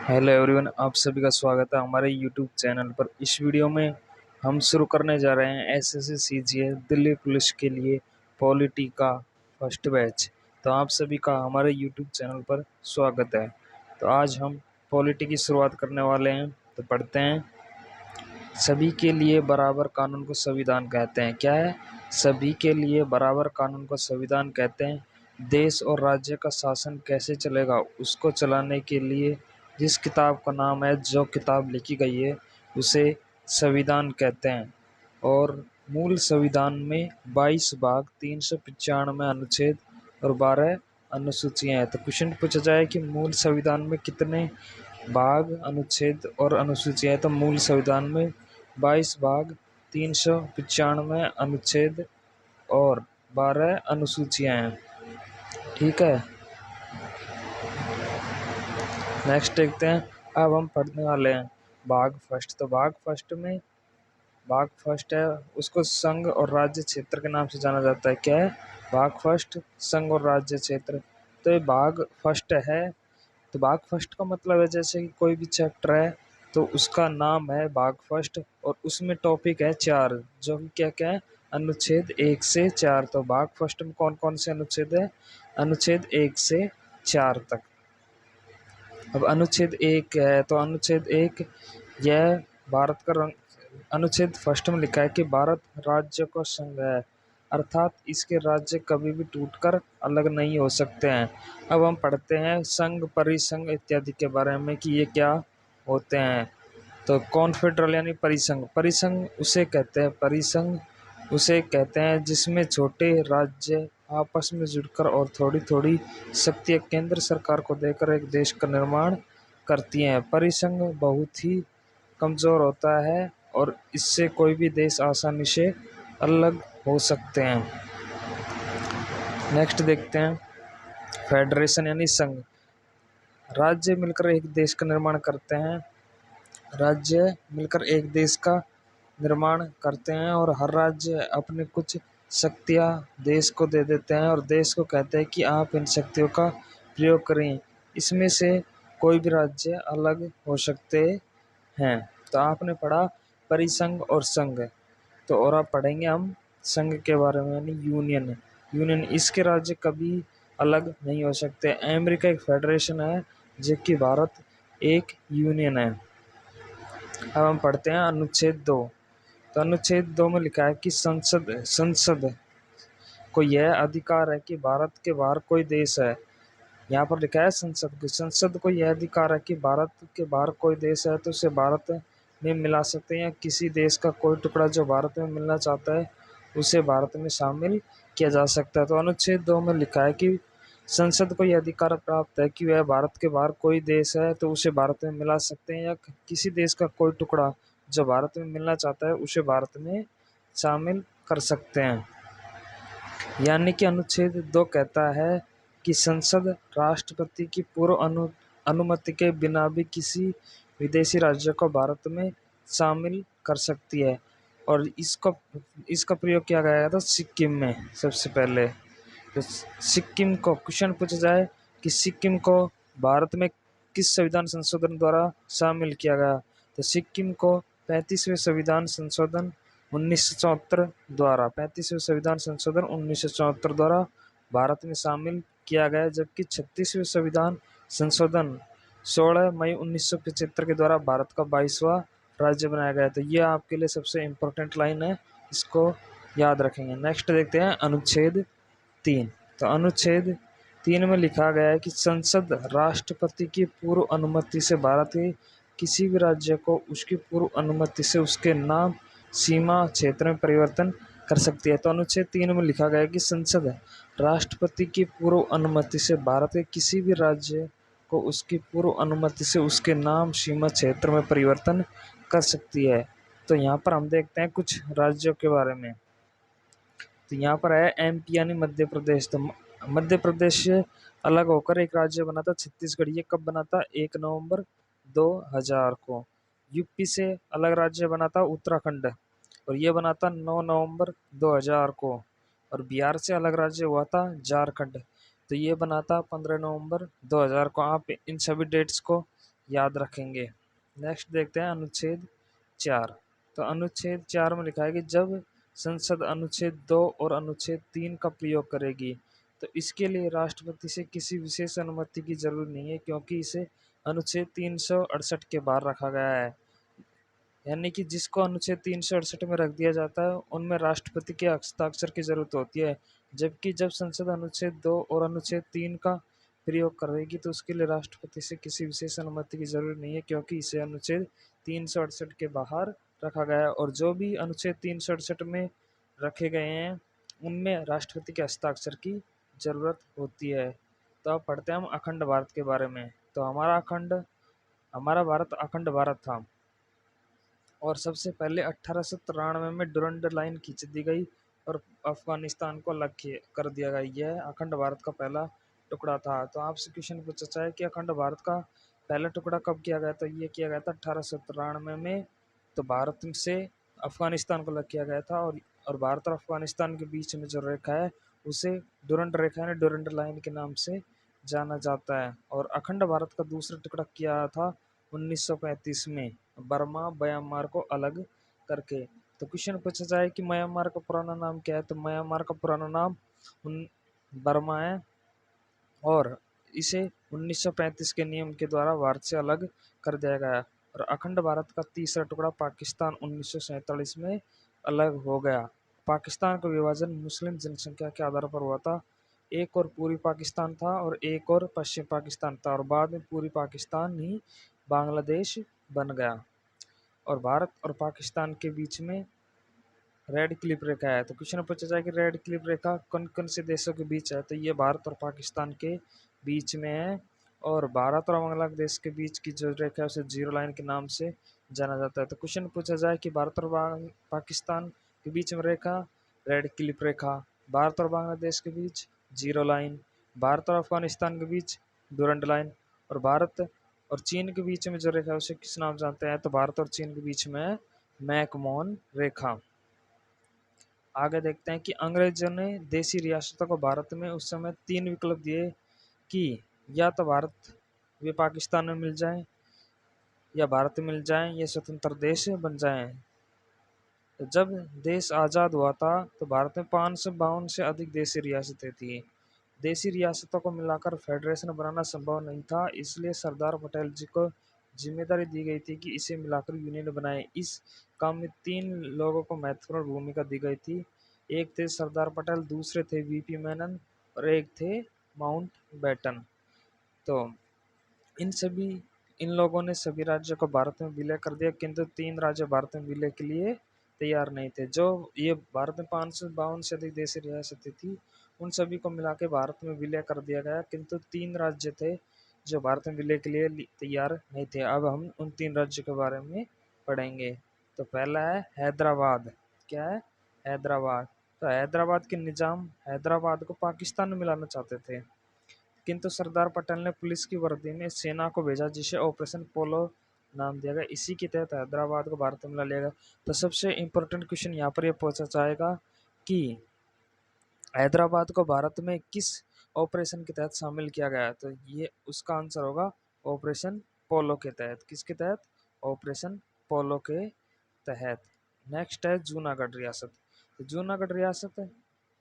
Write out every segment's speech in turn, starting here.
Hello everyone, आप सभी का स्वागत है हमारे यूट्यूब चैनल पर। इस वीडियो में हम शुरू करने जा रहे हैं एसएससी सीजीएल दिल्ली पुलिस के लिए पॉलिटी का फर्स्ट बैच। तो आप सभी का हमारे यूट्यूब चैनल पर स्वागत है। तो आज हम पॉलिटी की शुरुआत करने वाले हैं। तो पढ़ते हैं। सभी के लिए बराबर कानून को संविधान कहते हैं। क्या है? सभी के लिए बराबर कानून को संविधान कहते हैं। देश और राज्य का शासन कैसे चलेगा उसको चलाने के लिए जिस किताब का नाम है, जो किताब लिखी गई है, उसे संविधान कहते हैं। और मूल संविधान में 22 भाग, 395 अनुच्छेद और 12 अनुसूचियां हैं। तो क्वेश्चन पूछा जाए कि मूल संविधान में कितने भाग, अनुच्छेद और अनुसूचियां हैं? तो मूल संविधान में 22 भाग, 395 अनुच्छेद और 12 अनुसूचियां हैं। ठीक है, नेक्स्ट देखते हैं। अब हम पढ़ने वाले हैं भाग फर्स्ट। तो भाग फर्स्ट है, उसको संघ और राज्य क्षेत्र के नाम से जाना जाता है। क्या है? भाग फर्स्ट, संघ और राज्य क्षेत्र। तो ये भाग फर्स्ट है। तो भाग फर्स्ट का मतलब है जैसे कि कोई भी चैप्टर है तो उसका नाम है भाग फर्स्ट, और उसमें टॉपिक है 4, जो कि क्या क्या है? अनुच्छेद 1 से 4। तो भाग फर्स्ट में कौन कौन से अनुच्छेद है? अनुच्छेद 1 से 4 तक। अब अनुच्छेद 1 है, तो अनुच्छेद 1 यह भारत का रंग। अनुच्छेद फर्स्ट में लिखा है कि भारत राज्य का संघ है, अर्थात इसके राज्य कभी भी टूटकर अलग नहीं हो सकते हैं। अब हम पढ़ते हैं संघ, परिसंघ इत्यादि के बारे में कि ये क्या होते हैं। तो कॉन्फेडरल यानी परिसंघ। परिसंघ उसे कहते हैं, परिसंघ उसे कहते हैं जिसमें छोटे राज्य आपस में जुड़कर और थोड़ी थोड़ी शक्तियाँ केंद्र सरकार को देकर एक देश का निर्माण करती हैं। परिसंघ बहुत ही कमज़ोर होता है और इससे कोई भी देश आसानी से अलग हो सकते हैं। नेक्स्ट देखते हैं फेडरेशन यानी संघ। राज्य मिलकर एक देश का निर्माण करते हैं। राज्य मिलकर एक देश का निर्माण करते हैं और हर राज्य अपने कुछ शक्तियाँ देश को दे देते हैं और देश को कहते हैं कि आप इन शक्तियों का प्रयोग करें। इसमें से कोई भी राज्य अलग हो सकते हैं। तो आपने पढ़ा परिसंघ और संघ। तो और आप पढ़ेंगे हम संघ के बारे में यानी यूनियन। यूनियन इसके राज्य कभी अलग नहीं हो सकते। अमेरिका एक फेडरेशन है जबकि भारत एक यूनियन है। अब हम पढ़ते हैं अनुच्छेद 2। तो अनुच्छेद 2 में लिखा है कि संसद संसद को यह अधिकार है कि भारत के बाहर कोई देश है। यहाँ पर लिखा है संसद को यह अधिकार है कि भारत के बाहर कोई देश है तो उसे भारत में मिला सकते हैं, या किसी देश का कोई टुकड़ा जो भारत में मिलना चाहता है उसे भारत में शामिल किया जा सकता है। तो अनुच्छेद 2 में लिखा है कि संसद को यह अधिकार प्राप्त है कि वह भारत के बाहर कोई देश है तो उसे भारत में मिला सकते हैं, या किसी देश का कोई टुकड़ा जो भारत में मिलना चाहता है उसे भारत में शामिल कर सकते हैं। यानी कि अनुच्छेद 2 कहता है कि संसद राष्ट्रपति की पूर्व अनुमति के बिना भी किसी विदेशी राज्य को भारत में शामिल कर सकती है। और इसका प्रयोग किया गया था सिक्किम में सबसे पहले। तो सिक्किम को क्वेश्चन पूछा जाए कि सिक्किम को भारत में किस संविधान संशोधन द्वारा शामिल किया गया, तो सिक्किम को 35वें संविधान संशोधन 1974 द्वारा 35वें संविधान संशोधन 1974 द्वारा भारत में शामिल किया गया, जबकि 36वें संविधान संशोधन 16 मई 1975 के द्वारा भारत का 22वां राज्य बनाया गया। तो ये आपके लिए सबसे इम्पोर्टेंट लाइन है, इसको याद रखेंगे। नेक्स्ट देखते हैं अनुच्छेद 3। तो अनुच्छेद 3 में लिखा गया है कि संसद राष्ट्रपति की पूर्व अनुमति से भारत के किसी भी राज्य को उसकी पूर्व अनुमति से उसके नाम, सीमा, क्षेत्र में परिवर्तन कर सकती है। तो अनुच्छेद 3 में लिखा गया है कि संसद राष्ट्रपति की पूर्व अनुमति से भारत के किसी भी राज्य को उसकी पूर्व अनुमति से उसके नाम, सीमा, क्षेत्र में परिवर्तन कर सकती है। तो यहाँ पर हम देखते हैं कुछ राज्यों के बारे में। तो यहाँ पर है एमपी यानी मध्य प्रदेश। तो मध्य प्रदेश से अलग होकर एक राज्य बना था छत्तीसगढ़। ये कब बना था? 1 नवंबर 2000 को। यूपी से अलग राज्य बना था उत्तराखंड, और ये बना था 9 नवंबर 2000 को। और बिहार से अलग राज्य हुआ था झारखंड, तो ये बना था 15 नवंबर 2000 को। आप इन सभी डेट्स को याद रखेंगे। नेक्स्ट देखते हैं अनुच्छेद 4। तो अनुच्छेद 4 में लिखा है कि जब संसद अनुच्छेद 2 और अनुच्छेद 3 का प्रयोग करेगी तो इसके लिए राष्ट्रपति से किसी विशेष अनुमति की जरूरत नहीं है, क्योंकि इसे अनुच्छेद 368 के बाहर रखा गया है। यानी कि जिसको अनुच्छेद 368 में रख दिया जाता है उनमें राष्ट्रपति के हस्ताक्षर की जरूरत होती है, जबकि जब संसद अनुच्छेद 2 और अनुच्छेद 3 का प्रयोग करेगी तो उसके लिए राष्ट्रपति से किसी विशेष अनुमति की जरूरत नहीं है, क्योंकि इसे अनुच्छेद 368 के बाहर रखा गया है। और जो भी अनुच्छेद 368 में रखे गए हैं उनमें राष्ट्रपति के हस्ताक्षर की जरूरत होती है। तो अब पढ़ते हैं हम अखंड भारत के बारे में। तो हमारा भारत अखंड भारत था और सबसे पहले 1893 में डुरंड लाइन खींच दी गई और अफगानिस्तान को अलग कर दिया गया। यह अखंड भारत का पहला टुकड़ा था। तो आपसे क्वेश्चन पूछा जाए कि अखंड भारत का पहला टुकड़ा कब किया गया, तो ये किया गया था 1893 में। तो भारत से अफगानिस्तान को अलग किया गया था और भारत और अफगानिस्तान के बीच में जो रेखा है उसे डुरंड रेखा यानी डुरंड लाइन के नाम से जाना जाता है। और अखंड भारत का दूसरा टुकड़ा किया था 1935 में बर्मा म्यांमार को अलग करके। तो क्वेश्चन पूछा जाए कि म्यांमार का पुराना नाम क्या है, तो म्यांमार का पुराना नाम बर्मा है और इसे 1935 के नियम के द्वारा भारत से अलग कर दिया गया। और अखंड भारत का तीसरा टुकड़ा पाकिस्तान 1947 में अलग हो गया। पाकिस्तान का विभाजन मुस्लिम जनसंख्या के आधार पर हुआ था। एक और पूर्वी पाकिस्तान था और एक और पश्चिम पाकिस्तान था और बाद में पूर्वी पाकिस्तान ही बांग्लादेश बन गया। और भारत और पाकिस्तान के बीच में रेड क्लिप रेखा है। तो क्वेश्चन पूछा जाए कि रेड क्लिप रेखा कौन कौन से देशों के बीच है, तो ये भारत और पाकिस्तान के बीच में है। और भारत और बांग्लादेश के बीच की जो रेखा है उसे जीरो लाइन के नाम से जाना जाता है। तो क्वेश्चन पूछा जाए कि भारत और पाकिस्तान के बीच में रेखा रेड क्लिप रेखा, भारत और बांग्लादेश के बीच जीरो लाइन, भारत और अफगानिस्तान के बीच डुरंड लाइन और भारत और चीन के बीच में जो रेखा है उसे किस नाम जानते हैं, तो भारत और चीन के बीच में मैकमोहन रेखा। आगे देखते हैं कि अंग्रेजों ने देशी रियासतों को भारत में उस समय 3 विकल्प दिए कि या तो भारत वे पाकिस्तान में मिल जाएं, या भारत में मिल जाएं, या स्वतंत्र देश बन जाएं। तो जब देश आज़ाद हुआ था तो भारत में 552 से अधिक देशी रियासतें थी। देशी रियासतों को मिलाकर फेडरेशन बनाना संभव नहीं था, इसलिए सरदार पटेल जी को जिम्मेदारी दी गई थी कि इसे मिलाकर यूनियन बनाए। इस काम में 3 लोगों को महत्वपूर्ण भूमिका दी गई थी। एक थे सरदार पटेल, दूसरे थे वीपी मेनन और एक थे माउंट बैटन। तो इन सभी इन लोगों ने सभी राज्यों को भारत में विलय कर दिया, किंतु 3 राज्य भारत में विलय के लिए तैयार नहीं थे। जो ये भारत में 552 से अधिक देशी रियासतें थी उन सभी को मिला के भारत में विलय कर दिया गया, किंतु 3 राज्य थे जो भारत में विलय के लिए तैयार नहीं थे। अब हम उन 3 राज्यों के बारे में पढ़ेंगे। तो पहला है हैदराबाद। क्या है? हैदराबाद। तो हैदराबाद के निजाम हैदराबाद को पाकिस्तान में मिलाना चाहते थे, किंतु सरदार पटेल ने पुलिस की वर्दी में सेना को भेजा जिसे ऑपरेशन पोलो नाम दिया गया। इसी के तहत हैदराबाद को भारत में मिला लिया गया। तो सबसे इम्पोर्टेंट क्वेश्चन यहाँ पर यह पूछा जाएगा कि हैदराबाद को भारत में किस ऑपरेशन के तहत शामिल किया गया है, तो ये उसका आंसर होगा ऑपरेशन पोलो के तहत। किसके तहत? ऑपरेशन पोलो के तहत। नेक्स्ट है जूनागढ़ रियासत। तो जूनागढ़ रियासत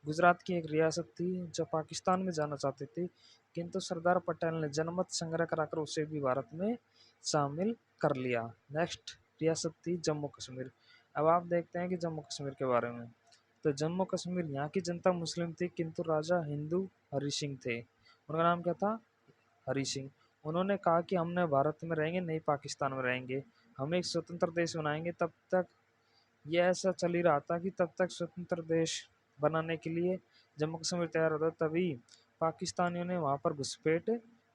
गुजरात की एक रियासत थी जो पाकिस्तान में जाना चाहती थी, किंतु सरदार पटेल ने जनमत संग्रह कराकर उसे भी भारत में शामिल कर लिया। नेक्स्ट रियासत थी जम्मू कश्मीर। अब आप देखते हैं कि जम्मू कश्मीर के बारे में। तो जम्मू कश्मीर यहाँ की जनता मुस्लिम थी, किंतु राजा हिंदू हरि सिंह थे। उनका नाम क्या था? हरि सिंह। उन्होंने कहा कि हम न भारत में रहेंगे नहीं पाकिस्तान में रहेंगे, हम एक स्वतंत्र देश बनाएंगे। तब तक ये ऐसा चल ही रहा था कि तब तक स्वतंत्र देश बनाने के लिए जम्मू कश्मीर तैयार होता, तभी पाकिस्तानियों ने वहाँ पर घुसपैठ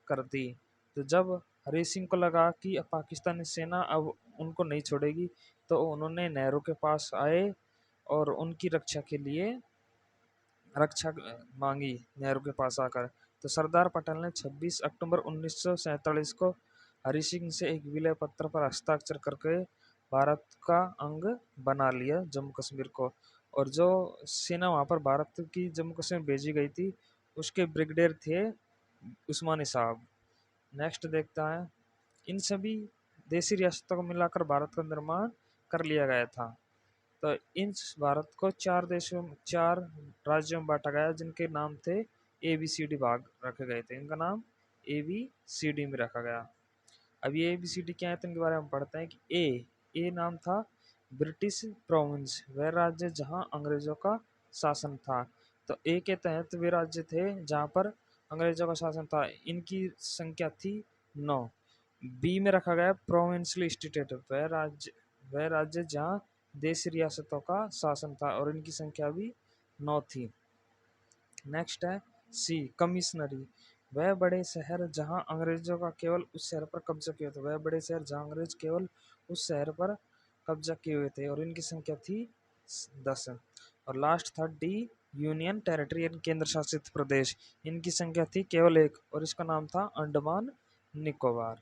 कर दी। तो जब हरि सिंह को लगा कि अब पाकिस्तानी सेना अब उनको नहीं छोड़ेगी, तो उन्होंने नेहरू के पास आए और उनकी रक्षा के लिए रक्षा मांगी नेहरू के पास आकर। तो सरदार पटेल ने 26 अक्टूबर 1947 को हरि सिंह से एक विलय पत्र पर हस्ताक्षर करके भारत का अंग बना लिया जम्मू कश्मीर को। और जो सेना वहाँ पर भारत की जम्मू कश्मीर भेजी गई थी उसके ब्रिगेडियर थे उस्मानी साहब। नेक्स्ट देखता है इन सभी देशी रियासतों को मिलाकर भारत का निर्माण कर लिया गया था। तो इन भारत को 4 राज्यों में बांटा गया, जिनके नाम थे ABCD भाग रखे गए थे। इनका नाम ABCD में रखा गया। अब ये ABCD क्या है तो इनके बारे में पढ़ते हैं कि ए नाम था ब्रिटिश प्रोविंस, वह राज्य जहां अंग्रेजों का शासन था। तो ए के तहत वे राज्य थे जहां पर अंग्रेजों का शासन था, इनकी संख्या थी 9। बी में रखा गया प्रोविंशियल स्टेट, वह राज्य जहां देशी रियासतों का शासन था और इनकी संख्या भी 9 थी। नेक्स्ट है सी कमिश्नरी, वह बड़े शहर जहां अंग्रेजों का केवल उस शहर पर कब्जा किया था, वह बड़े शहर जहां अंग्रेज केवल उस शहर पर कब्जा किए हुए थे और इनकी संख्या थी 10। और लास्ट था डी यूनियन टेरिटरी यानी केंद्र शासित प्रदेश, इनकी संख्या थी केवल 1 और इसका नाम था अंडमान निकोबार।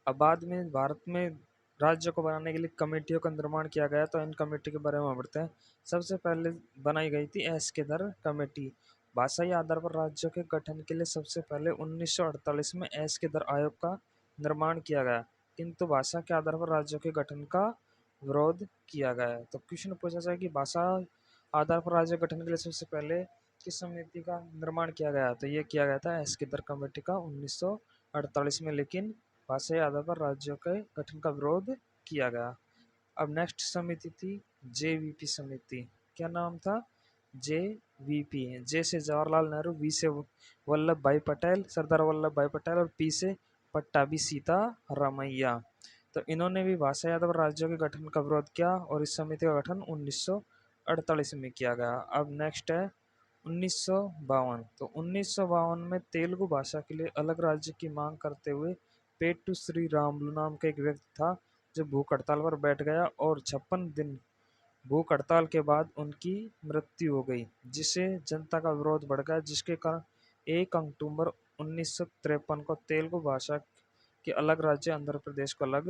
अब बाद में भारत में राज्य को बनाने के लिए कमेटियों का निर्माण किया गया, तो इन कमेटी के बारे में पढ़ते हैं। सबसे पहले बनाई गई थी एस्केदर कमेटी। भाषाई आधार पर राज्यों के गठन के लिए सबसे पहले 1948 में एस्केदर आयोग का निर्माण किया गया, किंतु भाषा के आधार पर राज्यों के गठन का विरोध किया गया। तो क्वेश्चन पूछा जाए कि भाषा आधार पर राज्य गठन के लिए सबसे पहले किस समिति का निर्माण किया गया, तो ये किया गया था एस्केदर कमेटी का 1948 में, लेकिन भाषाई आधार पर राज्यों के गठन का विरोध किया गया। अब नेक्स्ट समिति थी JVP समिति। क्या नाम था? JVP। जे से जवाहरलाल नेहरू, वी से वल्लभ भाई पटेल, सरदार वल्लभ भाई पटेल और पी से पट्टाभी सीतारामैया। तो इन्होंने भी भाषाई आधार पर राज्यों के गठन का विरोध किया और इस समिति का गठन 1948 में किया गया। अब नेक्स्ट है 1952। तो 1952 में तेलुगु भाषा के लिए अलग राज्य की मांग करते हुए पेट्टू श्री रामुलु नाम का एक व्यक्ति था जो भूख हड़ताल पर बैठ गया और 56 दिन भूख हड़ताल के बाद उनकी मृत्यु हो गई, जिससे जनता का विरोध बढ़ गया, जिसके कारण 1 अक्टूबर 1953 को तेलुगु भाषा के अलग राज्य आंध्र प्रदेश को अलग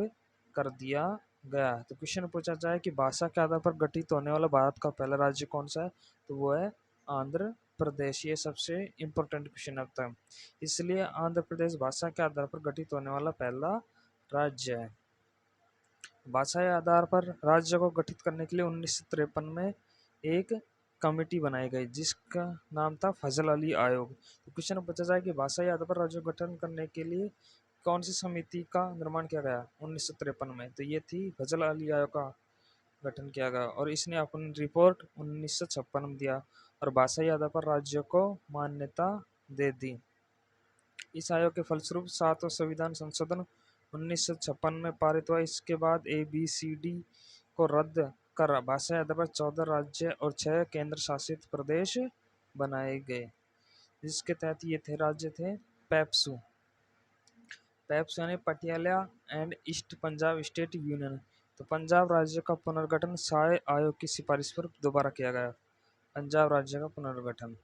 कर दिया गया। तो क्वेश्चन पूछा जाए कि भाषा के आधार पर गठित होने वाला भारत का पहला राज्य कौन सा है, तो वो है आंध्र प्रदेश। ये सबसे इम्पोर्टेंट क्वेश्चन अब तक, इसलिए आंध्र प्रदेश भाषा के आधार पर गठित होने वाला पहला राज्य है। भाषाई आधार पर राज्य को गठित करने के लिए 1953 में एक कमेटी बनाई गई जिसका नाम था फजल अली आयोग। तो क्वेश्चन पूछा जाए कि भाषाई आधार पर राज्य को गठन करने के लिए कौन सी समिति का निर्माण किया गया 1953 में, तो ये थी फजल अली आयोग का गठन किया गया और इसने अपनी रिपोर्ट 1956 में दिया और भाषाई आधार पर राज्यों को मान्यता दे दी। इस आयोग के फलस्वरूप 7वां संविधान संशोधन 1956 में पारित हुआ। इसके बाद ABCD को रद्द कर भाषाई आधार पर 14 राज्य और 6 केंद्र शासित प्रदेश बनाए गए, जिसके तहत ये थे राज्य थे पेप्सू यानी Patiala and east Punjab state union. तो पंजाब राज्य का पुनर्गठन साय आयोग की सिफारिश पर दोबारा किया गया, पंजाब राज्य का पुनर्गठन।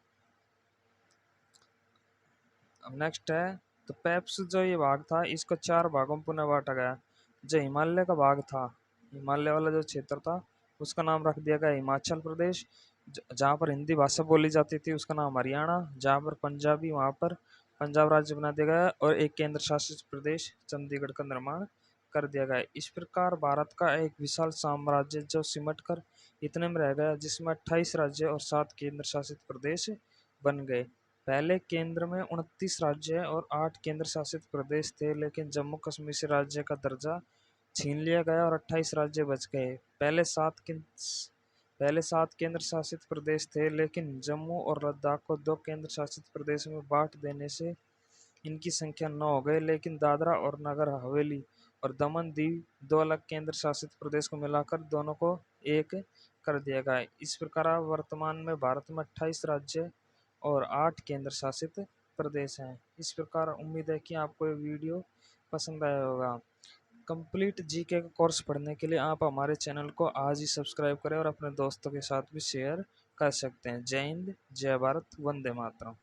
अब नेक्स्ट है तो पेप्स जो ये भाग था इसको 4 भागों में पुनः बांटा गया। जो हिमालय का भाग था, हिमालय वाला जो क्षेत्र था उसका नाम रख दिया गया हिमाचल प्रदेश। जहाँ पर हिंदी भाषा बोली जाती थी उसका नाम हरियाणा, जहाँ पर पंजाबी वहाँ पर पंजाब राज्य बना दिया गया और एक केंद्र शासित प्रदेश चंडीगढ़ का निर्माण कर दिया गया। इस प्रकार भारत का एक विशाल साम्राज्य जो सिमट कर इतने में रह गया, जिसमें 28 राज्य और 7 केंद्र शासित प्रदेश बन गए। पहले केंद्र में 29 राज्य और 8 केंद्र शासित प्रदेश थे, लेकिन जम्मू कश्मीर से राज्य का दर्जा छीन लिया गया और 28 राज्य बच गए। पहले 7 केंद्र शासित प्रदेश थे, लेकिन जम्मू और लद्दाख को 2 केंद्र शासित प्रदेशों में बांट देने से इनकी संख्या 9 हो गई, लेकिन दादरा और नगर हवेली और दमन दीव 2 अलग केंद्र शासित प्रदेश को मिलाकर दोनों को एक कर दिया गया। इस प्रकार वर्तमान में भारत में 28 राज्य और 8 केंद्र शासित प्रदेश हैं। इस प्रकार उम्मीद है कि आपको ये वीडियो पसंद आया होगा। कंप्लीट जीके का कोर्स पढ़ने के लिए आप हमारे चैनल को आज ही सब्सक्राइब करें और अपने दोस्तों के साथ भी शेयर कर सकते हैं। जय हिंद, जय भारत, वंदे मातरम।